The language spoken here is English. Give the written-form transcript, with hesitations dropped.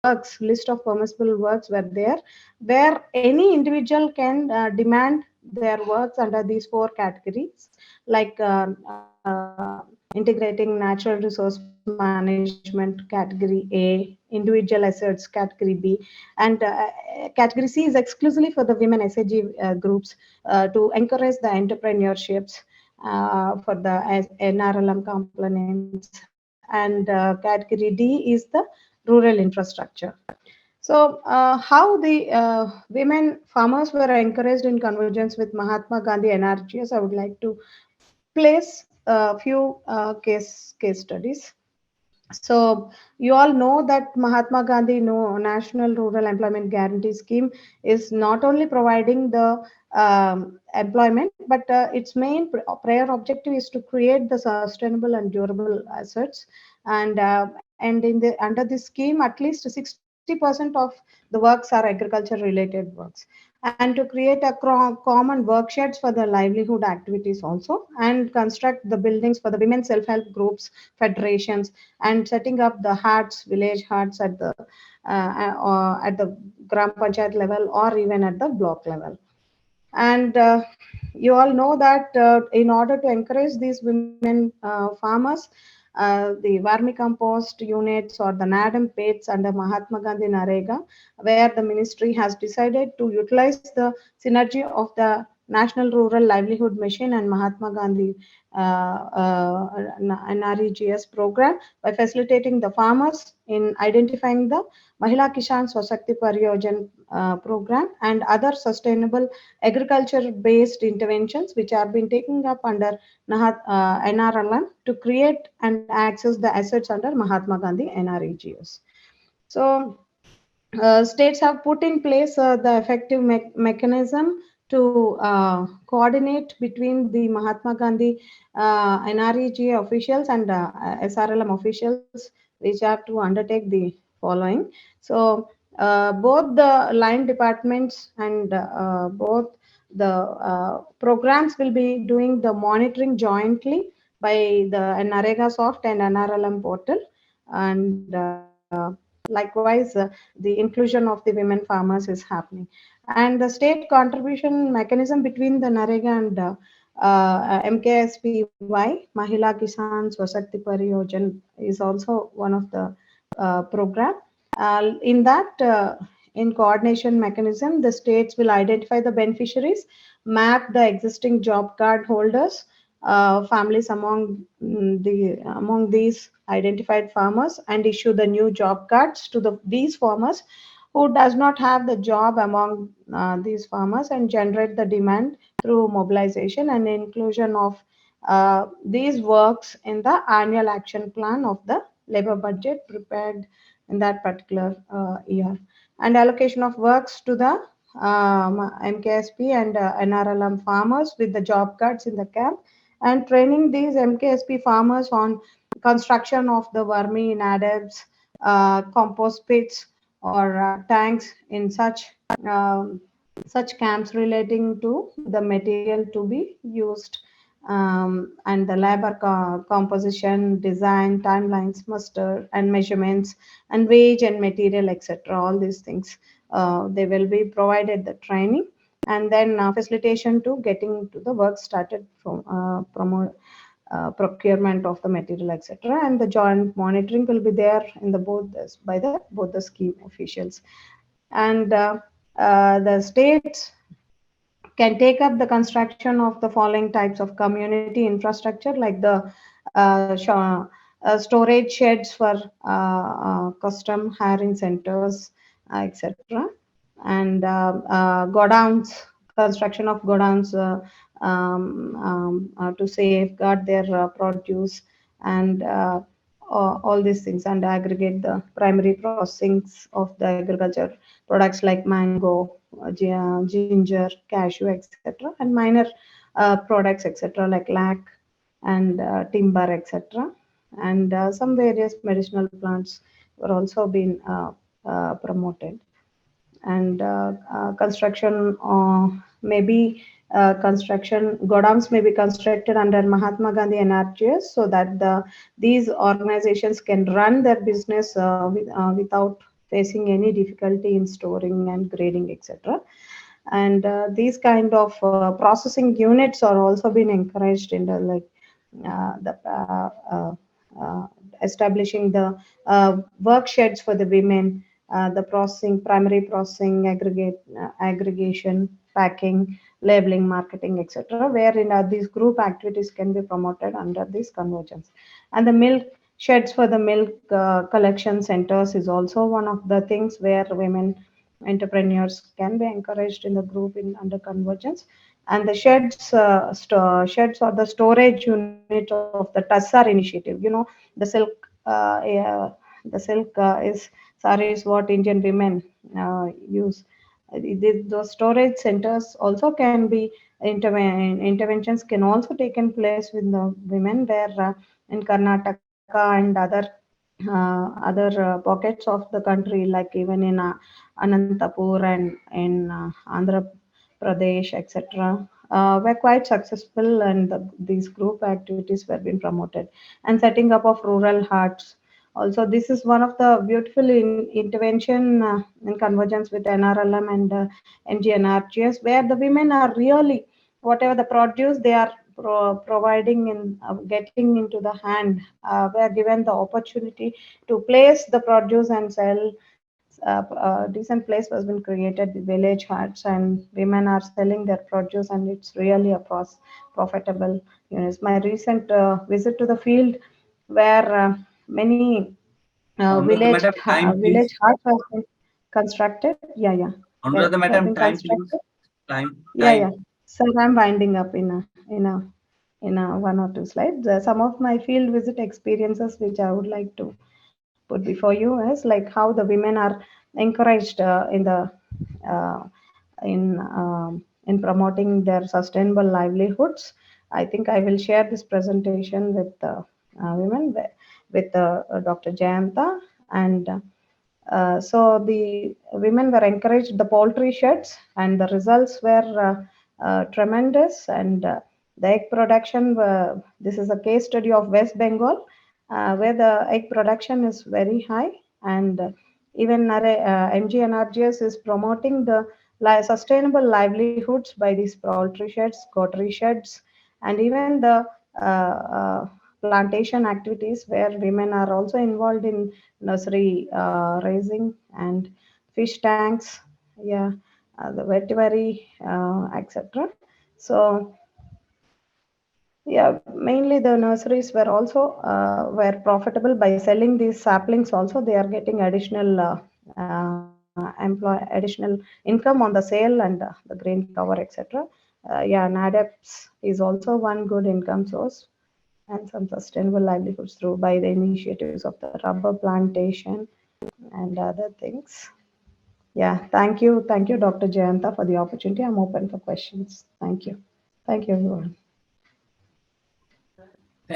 works, list of permissible works were there, where any individual can demand their works under these four categories, like integrating natural resource management category A, individual assets category B, and category C is exclusively for the women SAG groups to encourage the entrepreneurships for the NRLM components, and category D is the rural infrastructure. So, how the women farmers were encouraged in convergence with Mahatma Gandhi NRGS, I would like to place a few case studies. So you all know that Mahatma Gandhi National Rural Employment Guarantee Scheme is not only providing the employment, but its main prior objective is to create the sustainable and durable assets. And under this scheme, at least 60% of the works are agriculture related works, and to create a common work sheds for the livelihood activities also, and construct the buildings for the women self-help groups, federations, and setting up the huts, village huts at the gram panchayat level or even at the block level. And you all know that in order to encourage these women farmers, the vermicompost units or the NADM pits under Mahatma Gandhi Narega, where the ministry has decided to utilize the synergy of the National Rural Livelihood Mission and Mahatma Gandhi NREGS program by facilitating the farmers in identifying the Mahila Kishan Swashakti Pariyojan program and other sustainable agriculture-based interventions which are being taken up under NRLM to create and access the assets under Mahatma Gandhi NREGS. So states have put in place the effective mechanism to coordinate between the Mahatma Gandhi NREG officials and SRLM officials, which have to undertake the following. So both the line departments and both the programs will be doing the monitoring jointly by the NREGA Soft and NRLM portal, and likewise the inclusion of the women farmers is happening, and the state contribution mechanism between the NREGA and MKSPY, Mahila Kisan Swashakti Pariyojan, is also one of the program. In that, in coordination mechanism, the states will identify the beneficiaries, map the existing job card holders, families among these identified farmers, and issue the new job cards to these farmers who does not have the job among these farmers, and generate the demand through mobilization and inclusion of these works in the annual action plan of the labor budget prepared in that particular year, and allocation of works to the MKSP and NRLM farmers with the job cards in the camp, and training these MKSP farmers on construction of the vermi nadabs, compost pits, or tanks in such camps relating to the material to be used, and the labor composition, design, timelines, muster, and measurements, and wage and material, etc. All these things, they will be provided the training, and then facilitation to getting to the work started from procurement of the material, etc. And the joint monitoring will be there in the both the scheme officials, and the states can take up the construction of the following types of community infrastructure, like the storage sheds for custom hiring centers, etc., and godowns, construction of godowns to safeguard their produce, and all these things, and aggregate the primary processings of the agriculture products like mango, ginger, cashew, etc., and minor products, etc., like lac and timber, etc., and some various medicinal plants were also being promoted, and construction maybe construction godowns may be constructed under Mahatma Gandhi NRGS, so that these organizations can run their business without facing any difficulty in storing and grading, etc. And these kind of processing units are also being encouraged in the like the uh, establishing the work sheds for the women, the processing, primary processing, aggregation, packing, labeling, marketing, etc., wherein these group activities can be promoted under this convergence. And the milk sheds for the milk collection centers is also one of the things where women entrepreneurs can be encouraged in the group in under convergence. And the sheds or the storage unit of the Tassar initiative, the silk, yeah, the silk is saris what Indian women use. Those storage centers also can be interventions can also taken place with the women where in Karnataka and other pockets of the country, like even in Anantapur and in Andhra Pradesh, etc., were quite successful, and these group activities were being promoted. And setting up of rural huts. Also, this is one of the beautiful intervention in convergence with NRLM and MGNRGS, where the women are really whatever the produce they are providing in getting into the hand, were given the opportunity to place the produce and sell. A decent place has been created, the village huts, and women are selling their produce, and it's really a profitable units. My recent visit to the field, where many Anuradha madam, time village please. huts has been constructed. Yeah, yeah, where Anuradha it has madam, been time please. constructed. Time, Yeah, yeah. time. So I'm winding up in a one or two slides. Some of my field visit experiences, which I would like to put before you, is like how the women are encouraged uh, in promoting their sustainable livelihoods. I think I will share this presentation with women with Dr. Jayanta, and so the women were encouraged the poultry sheds, and the results were tremendous. And the egg production, this is a case study of West Bengal, where the egg production is very high. And even MGNRGS is promoting the sustainable livelihoods by these poultry sheds, goatry sheds, and even the plantation activities, where women are also involved in nursery raising and fish tanks, yeah, the veterinary, etc. So yeah, mainly the nurseries were also were profitable by selling these saplings. Also, they are getting additional additional income on the sale, and the green cover, etc. Yeah, NADEPS is also one good income source and some sustainable livelihoods through by the initiatives of the rubber plantation and other things. Yeah, thank you, Dr. Jayanta, for the opportunity. I'm open for questions. Thank you, everyone. Thank you.